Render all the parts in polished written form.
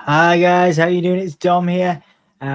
Hi guys, how you doing? It's Dom here.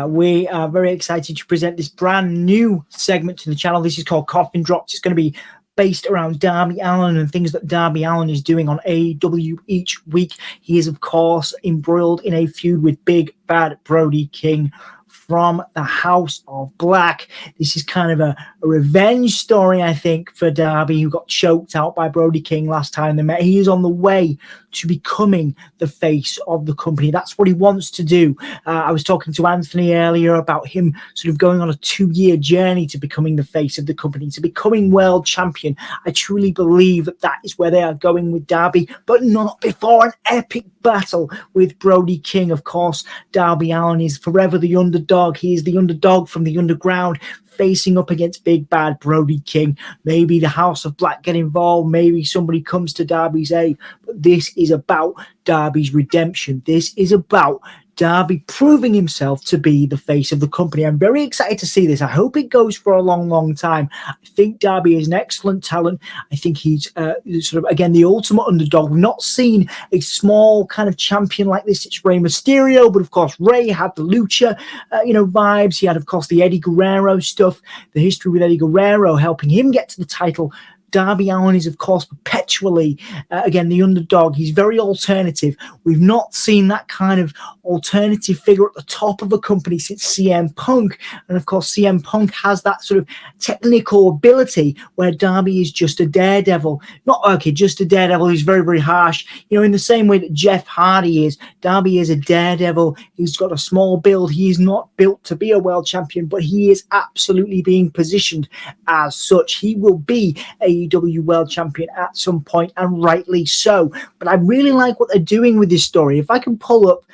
We are very excited to present this brand new segment to the channel. This is called Coffin Drops. It's going to be based around Darby Allin and things that Darby Allin is doing on AEW each week. He is, of course, embroiled in a feud with Big Bad Brody King from the House of Black. This is kind of a revenge story, I think, for Darby, who got choked out by Brody King last time they met. He is on the way to becoming the face of the company. That's what he wants to do. I was talking to Anthony earlier about him sort of going on a 2-year journey to becoming the face of the company, to becoming world champion. I truly believe that that is where they are going with Darby, but not before an epic battle with Brody King. Of course, Darby Allin is forever the underdog. He is the underdog from the underground, facing up against Big Bad Brody King. Maybe the House of Black get involved. Maybe somebody comes to Darby's aid. But this is about Darby's redemption. This is about Darby proving himself to be the face of the company. I'm very excited to see this. I hope it goes for a long, long time. I think Darby is an excellent talent. I think he's sort of, again, the ultimate underdog. We've not seen a small kind of champion like this. It's Rey Mysterio, but of course, Rey had the Lucha, vibes. He had, of course, the Eddie Guerrero stuff, the history with Eddie Guerrero helping him get to the title. Darby Allin is, of course, perpetually, again, the underdog. He's very alternative. We've not seen that kind of alternative figure at the top of a company since CM Punk. And, of course, CM Punk has that sort of technical ability where Darby is just a daredevil. Not, okay, just a daredevil. He's very, very harsh. You know, in the same way that Jeff Hardy is, Darby is a daredevil. He's got a small build. He is not built to be a world champion, but he is absolutely being positioned as such. He will be AEW World Champion at some point, and rightly so. But I really like what they're doing with this story. If I can pull up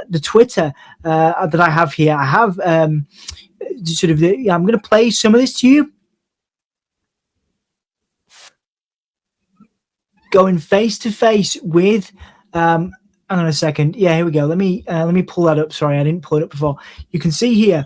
the Twitter that I have here, I have I'm going to play some of this to you. Going face to face with hang on a second. Yeah, here we go. Let me pull that up. Sorry, I didn't pull it up before. You can see here.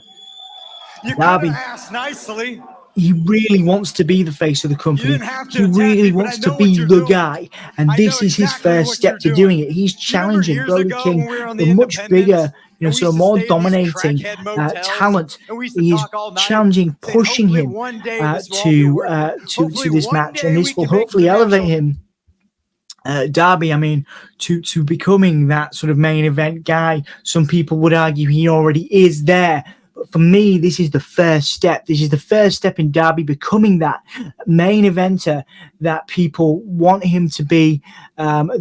You Darby asked nicely. He really wants to be the face of the company. He really wants to be the guy. And this is his first step to doing it. He's challenging Brody King, the much bigger, so more dominating talent. He is challenging, pushing him to this match. And this will hopefully elevate him, Darby, to becoming that sort of main event guy. Some people would argue he already is there. But for me, this is the first step. This is the first step in Darby becoming that main eventer that people want him to be. And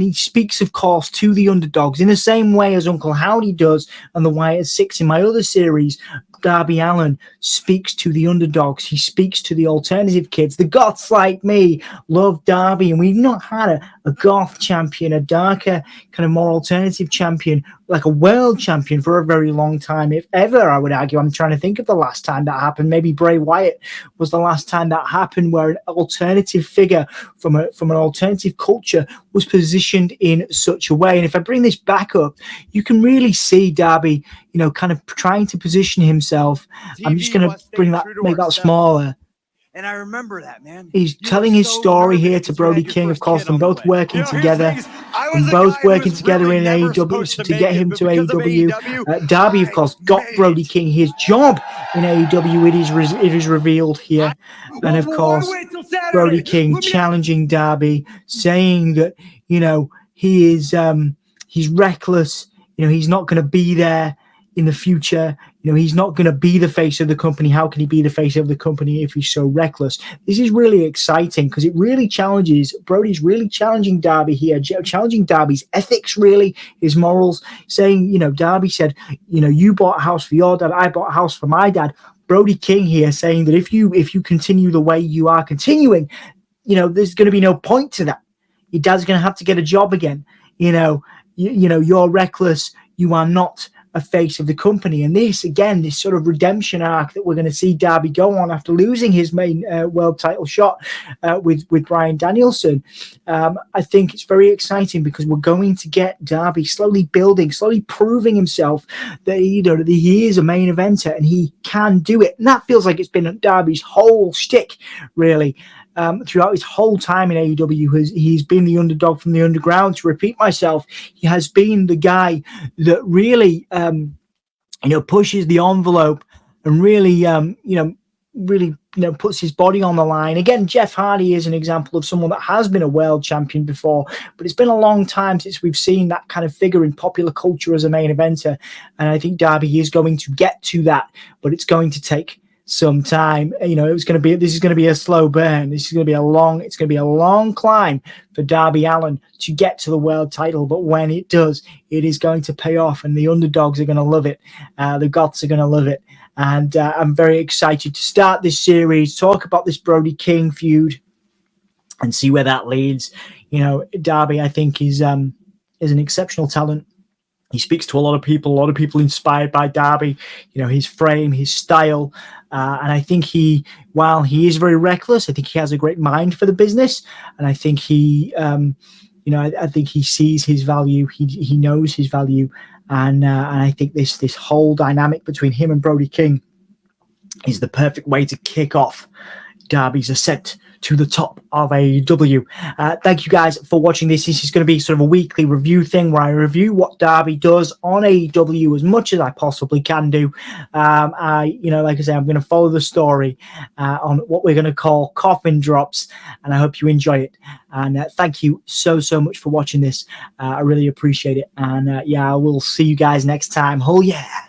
he speaks, of course, to the underdogs in the same way as Uncle Howdy does on the Wyatt Six in my other series. Darby Allin speaks to the underdogs. He speaks to the alternative kids. The goths like me love Darby, and we've not had a goth champion, a darker, kind of more alternative champion, like a world champion for a very long time, if ever, I would argue. I'm trying to think of the last time that happened. Maybe Bray Wyatt was the last time that happened, where an alternative figure from an alternative culture was positioned in such a way. And if I bring this back up, you can really see Darby, kind of trying to position himself. I'm just going to make that smaller. And I remember that, man. He's telling his story here to Brody King, of course, from both working together. From both working together in AEW to get him to AEW. Darby, of course, got Brody King his job in AEW. It is revealed here. And, of course, Brody King challenging Darby, saying that, he is he's reckless. He's not going to be there in the future. He's not going to be the face of the company. How can he be the face of the company if he's so reckless? This is really exciting because it really challenges, Brody's really challenging Darby here, challenging Darby's ethics, really, his morals, saying, Darby said, you bought a house for your dad, I bought a house for my dad. Brody King here saying that if you continue the way you are continuing, there's going to be no point to that. Your dad's going to have to get a job again. You're reckless. You are not a face of the company. And this sort of redemption arc that we're going to see Darby go on after losing his main world title shot with Bryan Danielson, I think it's very exciting because we're going to get Darby slowly building, slowly proving himself that that he is a main eventer and he can do it. And that feels like it's been Darby's whole shtick, really. throughout his whole time in AEW. He's been the underdog from the underground. To repeat myself, he has been the guy that really, pushes the envelope and really, puts his body on the line. Again, Jeff Hardy is an example of someone that has been a world champion before, but it's been a long time since we've seen that kind of figure in popular culture as a main eventer. And I think Darby is going to get to that, but it's going to take some time. This is going to be a slow burn. This is going to be a long climb for Darby Allin to get to the world title. But when it does, it is going to pay off, and the underdogs are going to love it. The Goths are going to love it. And I'm very excited to start this series, talk about this Brody King feud, and see where that leads. Darby, I think, is an exceptional talent. He speaks to a lot of people inspired by Darby, his frame, his style. And I think while he is very reckless, I think he has a great mind for the business. And I think I think he sees his value. He knows his value. And I think this whole dynamic between him and Brody King is the perfect way to kick off Darby's ascent to the top of AEW. Thank you guys for watching this. This is going to be sort of a weekly review thing where I review what Darby does on AEW as much as I possibly can do. Like I say, I'm going to follow the story on what we're going to call Coffin Drops, and I hope you enjoy it. And thank you so much for watching this. I really appreciate it. And I will see you guys next time. Oh yeah.